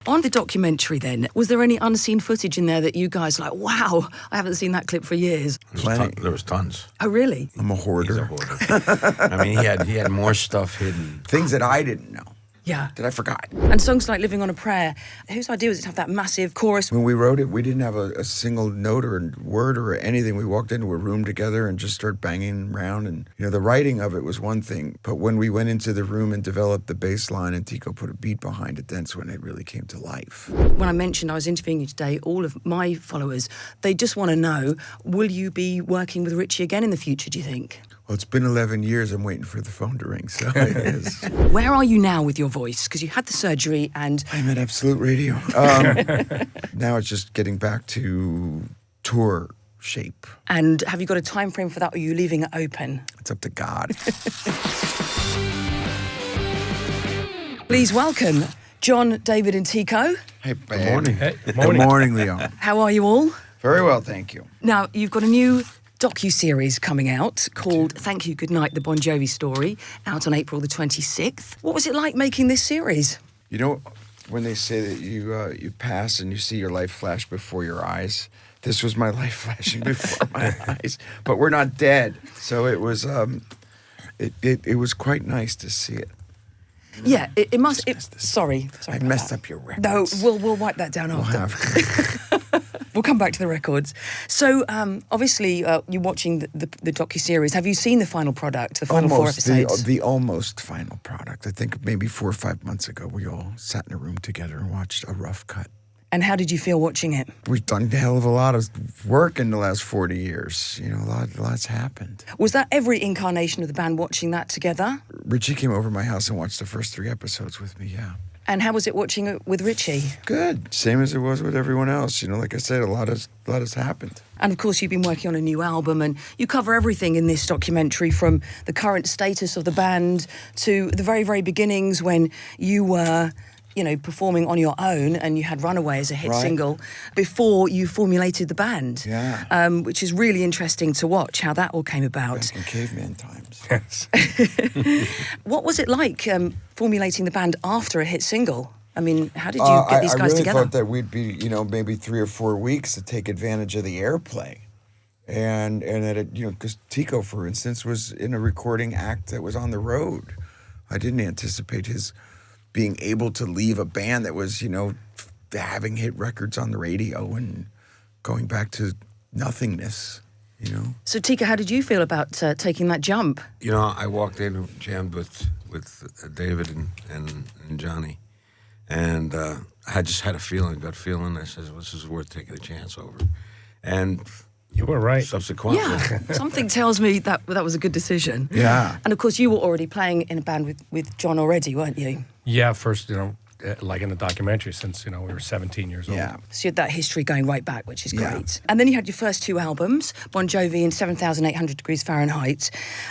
On the documentary then, was there any unseen footage in there that you guys like, wow, I haven't seen that clip for years? There was tons. Oh, really? I'm a hoarder. He's a hoarder. I mean, he had more stuff hidden. Things that I didn't know. Yeah. That I forgot. And songs like Living on a Prayer, whose idea was it to have that massive chorus? When we wrote it, we didn't have a single note or word or anything. We walked into a room together and just started banging around. And, the writing of it was one thing. But when we went into the room and developed the bass line and Tico put a beat behind it, that's when it really came to life. When I mentioned I was interviewing you today, all of my followers, they just want to know, will you be working with Richie again in the future, do you think? Well, it's been 11 years. I'm waiting for the phone to ring, so it is. Where are you now with your voice? Because you had the surgery and... I'm at Absolute Radio. Now it's just getting back to tour shape. And have you got a time frame for that, or are you leaving it open? It's up to God. Please welcome John, David and Tico. Hey, babe. Good morning. Hey, good Good morning. morning, Leon. How are you all? Very well, thank you. Now, you've got a new docu-series coming out called Thank You, Good Night, The Bon Jovi Story, out on April the 26th. What was it like making this series? You know, when they say that you pass and you see your life flash before your eyes, this was my life flashing before my eyes. But we're not dead, so it was it was quite nice to see it. Yeah, it must... Sorry I about messed that. up your records. No, we'll wipe that down after. We'll come back to the records. So, obviously, you're watching the docu-series. Have you seen the final product, the final 4 episodes? The almost final product. I think maybe 4 or 5 months ago, we all sat in a room together and watched a rough cut. And how did you feel watching it? We've done a hell of a lot of work in the last 40 years. A lot's happened. Was that every incarnation of the band watching that together? Richie came over to my house and watched the first 3 episodes with me, yeah. And how was it watching it with Richie? Good. Same as it was with everyone else. Like I said, a lot has happened. And of course, you've been working on a new album, and you cover everything in this documentary, from the current status of the band to the very, very beginnings when you were, performing on your own, and you had Runaway as a hit single before you formulated the band. Yeah. Which is really interesting to watch how that all came about. Back in caveman times. Yes. What was it like formulating the band after a hit single? I mean, how did you get these guys together? I really thought that we'd be, maybe 3 or 4 weeks to take advantage of the airplay. And that it, because Tico, for instance, was in a recording act that was on the road. I didn't anticipate his being able to leave a band that was, having hit records on the radio and going back to nothingness, So, Tico, how did you feel about taking that jump? I walked in, jammed with David and Johnny, and I just had a gut feeling. I said, this is worth taking a chance over. And You were right. subsequently, Yeah, something tells me that was a good decision. Yeah. And of course, you were already playing in a band with John already, weren't you? Yeah, first, like in the documentary, since, we were 17 years old. Yeah. So you had that history going right back, which is Yeah. great. And then you had your first 2 albums, Bon Jovi and 7,800 Degrees Fahrenheit.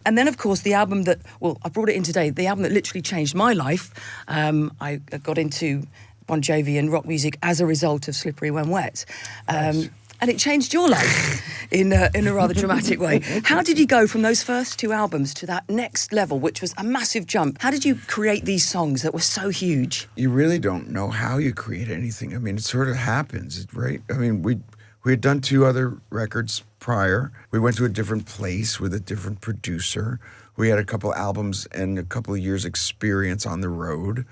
And then, of course, the album that, I brought it in today, the album that literally changed my life. I got into Bon Jovi and rock music as a result of Slippery When Wet. Nice. And it changed your life in a rather dramatic way. How did you go from those first 2 albums to that next level, which was a massive jump? How did you create these songs that were so huge? You really don't know how you create anything. I mean, it sort of happens, right? I mean, we had done 2 other records prior. We went to a different place with a different producer. We had a couple albums and a couple of years' experience on the road.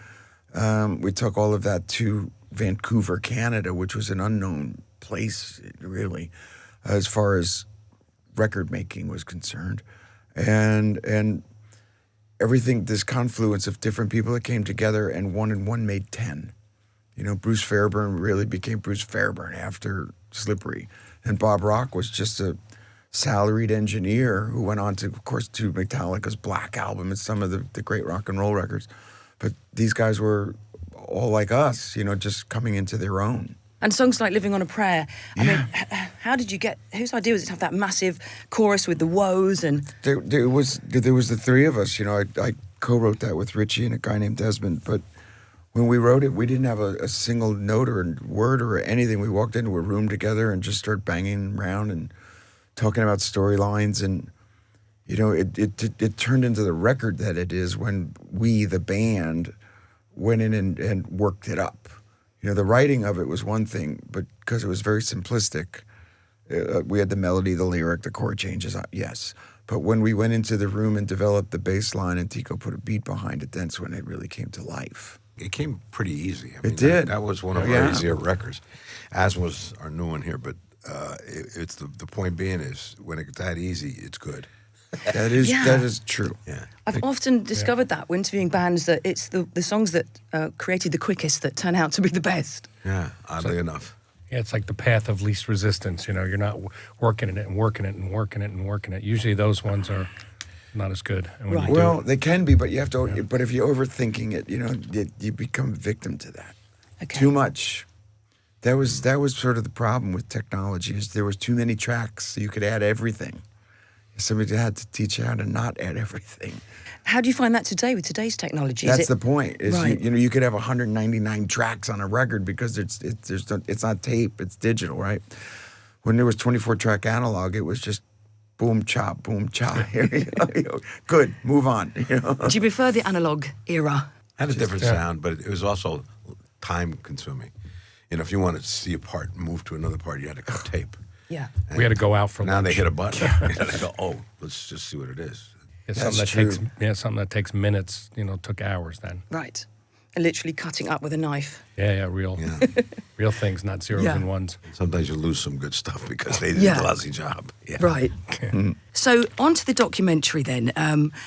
We took all of that to Vancouver, Canada, which was an unknown place, really, as far as record making was concerned. And everything, this confluence of different people that came together, and one made 10. Bruce Fairbairn really became Bruce Fairbairn after Slippery. And Bob Rock was just a salaried engineer who went on to, of course, do Metallica's Black Album and some of the great rock and roll records. But these guys were all like us, just coming into their own. And songs like Living on a Prayer, I mean, how did you get, whose idea was it to have that massive chorus with the woes and... There was the 3 of us, I co-wrote that with Richie and a guy named Desmond, but when we wrote it, we didn't have a single note or word or anything. We walked into a room together and just started banging around and talking about storylines, and, it turned into the record that it is when we, the band, went in and worked it up. You know, the writing of it was one thing, but because it was very simplistic, we had the melody, the lyric, the chord changes, yes. But when we went into the room and developed the bass line and Tico put a beat behind it, that's when it really came to life. It came pretty easy. I mean, It did. That was one of our easier records, as was our new one here. But it's the point being is when it's that easy, it's good. That is Yeah. that is true. Yeah. I've often discovered that when interviewing bands that it's the songs that created the quickest that turn out to be the best. Yeah, oddly enough. Yeah, it's like the path of least resistance. You know, you're not working it and working it and working it and working it. Usually those ones are not as good. And when Right. you do Well, it- they can be, but you have to. But if you're overthinking it, you know, you become a victim to that. Okay. Too much. That was sort of the problem with technology. Is there was too many tracks, so you could add everything. Somebody had to teach you how to not add everything. How do you find that today with today's technology? Is That's the point. Is Right. you know, you could have 199 tracks on a record because it's not tape, it's digital, right? When there was 24 track analog, it was just boom chop, boom chop. Here you go. Good, move on. You know? Do you prefer the analog era? Had a different sound, but it was also time consuming. You know, if you wanted to see a part and move to another part, you had to cut tape. Yeah. we had to go out for Now lunch. they hit a button. You know, they go, oh, let's just see what it is. It's That's something that true. takes something that takes minutes. You know, took hours then. Right. And literally cutting up with a knife. Yeah, real, Yeah. real things, not zeros Yeah. and ones. Sometimes you lose some good stuff because they did Yeah. a lousy job. Yeah. Right. So, on to the documentary then.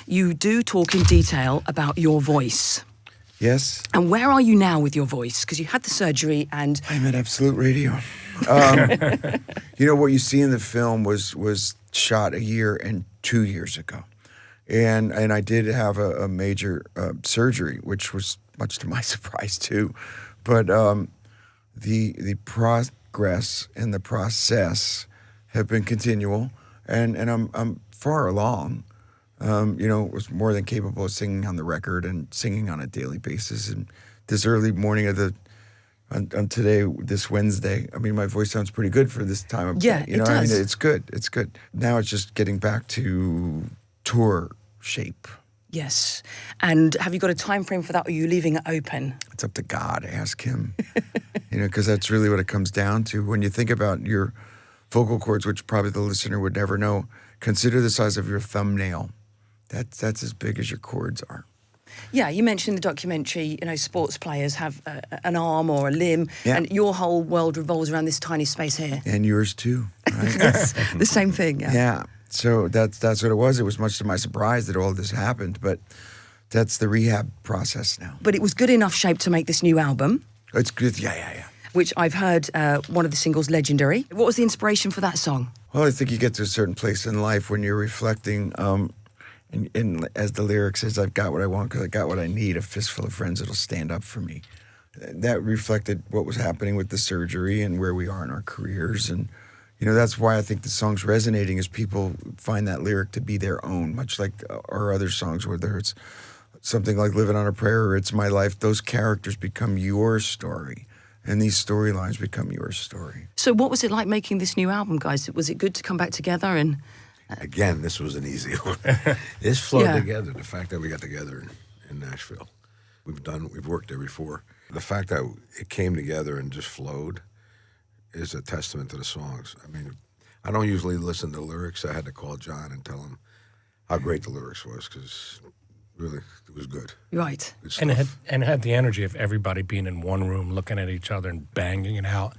You do talk in detail about your voice. Yes, And where are you now with your voice? Because you had the surgery and I'm at Absolute Radio. You know what you see in the film was shot a year and 2 years ago, and I did have a major surgery, which was much to my surprise too, but the progress and the process have been continual, and I'm far along. You know, was more than capable of singing on the record and singing on a daily basis. And this early morning of on today, this Wednesday, I mean, my voice sounds pretty good for this time of Yeah, day. You it know, I does. mean, it's good. It's good. Now it's just getting back to tour shape. yes. And have you got a time frame for that, or are you leaving it open? It's up to God. Ask Him. You know, because that's really what it comes down to. When you think about your vocal cords, which probably the listener would never know, consider the size of your thumbnail. That's as big as your chords are. Yeah, you mentioned in the documentary, you know, sports players have an arm or a limb, Yeah. and your whole world revolves around this tiny space here. And yours too, right? It's the same thing. Yeah. Yeah. So that's what it was. It was much to my surprise that all this happened, but that's the rehab process now. But it was good enough shape to make this new album, It's good. Yeah. which I've heard one of the singles, Legendary. What was the inspiration for that song? Well, I think you get to a certain place in life when you're reflecting, and as the lyric says, I've got what I want because I got what I need, a fistful of friends that'll stand up for me. That reflected what was happening with the surgery and where we are in our careers. And, you know, that's why I think the song's resonating is people find that lyric to be their own, much like our other songs, whether it's something like Living on a Prayer or It's My Life, those characters become your story. And these storylines become your story. So what was it like making this new album, guys? Was it good to come back together? And Again, this was an easy one. This flowed Yeah. together. The fact that we got together in Nashville, we've worked there before. The fact that it came together and just flowed is a testament to the songs. I mean, I don't usually listen to lyrics. I had to call John and tell him how great the lyrics was because really it was good. right. Good And it stuff. had the energy of everybody being in one room, looking at each other and banging it out.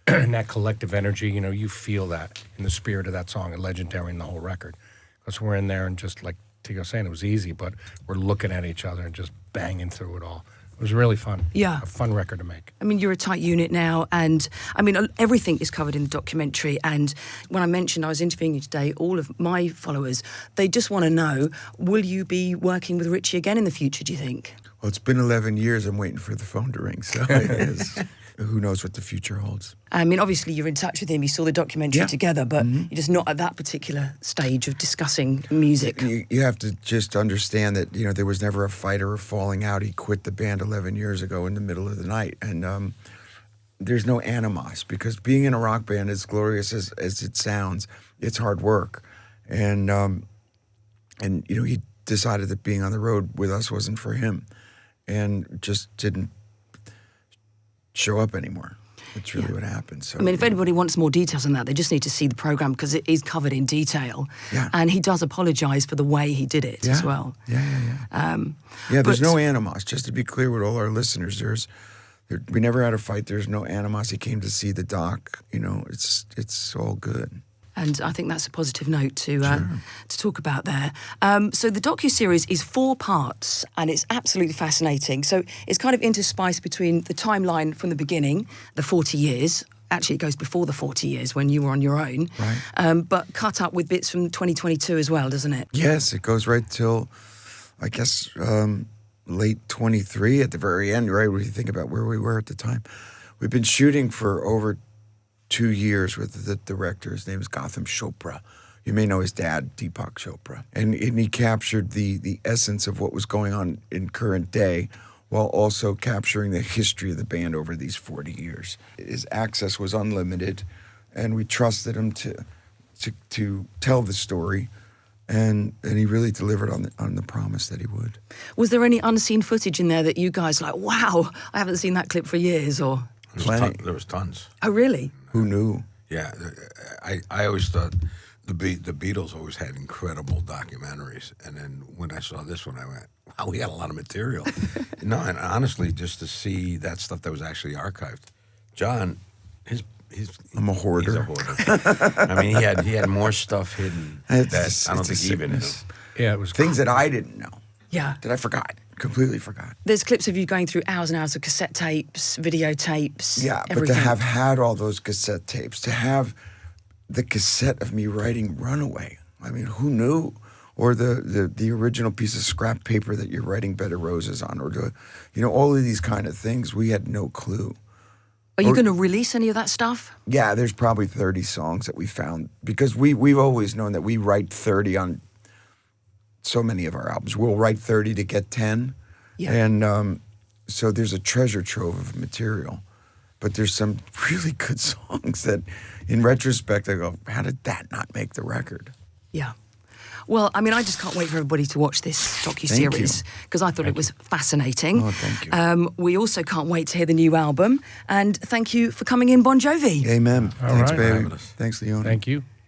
And that collective energy, you know, you feel that in the spirit of that song, and Legendary and the whole record. Because we're in there and just like Tico saying, it was easy, but we're looking at each other and just banging through it all. It was really fun. Yeah. A fun record to make. I mean, you're a tight unit now, and I mean, everything is covered in the documentary. And when I mentioned I was interviewing you today, all of my followers, they just want to know, will you be working with Richie again in the future, do you think? Well, it's been 11 years. I'm waiting for the phone to ring. So it is. Who knows what the future holds? I mean, obviously, you're in touch with him. You saw the documentary Yeah. together, but you're just not at that particular stage of discussing music. You have to just understand that, you know, there was never a fight or a falling out. He quit the band 11 years ago in the middle of the night. And there's no animos because being in a rock band, as glorious as it sounds, it's hard work. And you know, he decided that being on the road with us wasn't for him and just didn't show up anymore. That's really what happened. So I mean, if anybody wants more details on that, they just need to see the program because it is covered in detail. Yeah. And he does apologise for the way he did it as well. Yeah, there's but- no animos. Just to be clear with all our listeners, we never had a fight. There's no animos. He came to see the doc. You know, it's all good. And I think that's a positive note to talk about there. So the docuseries is 4 parts, and it's absolutely fascinating. So it's kind of interspiced between the timeline from the beginning, the 40 years. Actually, it goes before the 40 years when you were on your own. Right. But cut up with bits from 2022 as well, doesn't it? Yes, it goes right till, I guess, late 23 at the very end, right? When you think about where we were at the time. We've been shooting for over 2 years with the director. His name is Gautam Chopra. You may know his dad, Deepak Chopra. And he captured the essence of what was going on in current day while also capturing the history of the band over these 40 years. His access was unlimited, and we trusted him to tell the story. And he really delivered on the promise that he would. Was there any unseen footage in there that you guys like, wow, I haven't seen that clip for years, or? Plenty. There was tons. Oh, really? Who knew? Yeah, I always thought the Beatles always had incredible documentaries, and then when I saw this one, I went, "Wow, we had a lot of material." No, and honestly, just to see that stuff that was actually archived, John, I'm a hoarder. He's a hoarder. I mean, he had more stuff hidden that I don't think he even knew. Yeah, it was Things that I didn't know, Yeah. that I forgot, completely forgot. There's clips of you going through hours and hours of cassette tapes, videotapes, Yeah, everything. but to have had all those cassette tapes, to have the cassette of me writing Runaway, I mean, who knew? Or the original piece of scrap paper that you're writing Bed of Roses on, or all of these kind of things, we had no clue. Are you going to release any of that stuff? Yeah, there's probably 30 songs that we found, because we've always known that we write 30 on so many of our albums. We'll write 30 to get 10. Yeah. And so there's a treasure trove of material. But there's some really good songs that, in retrospect, I go, how did that not make the record? Yeah. Well, I mean, I just can't wait for everybody to watch this docuseries because I thought it was fascinating. Oh, thank you. We also can't wait to hear the new album. And thank you for coming in, Bon Jovi. Amen. All Thanks, right. baby. Having us. Thanks, Leona. Thank you.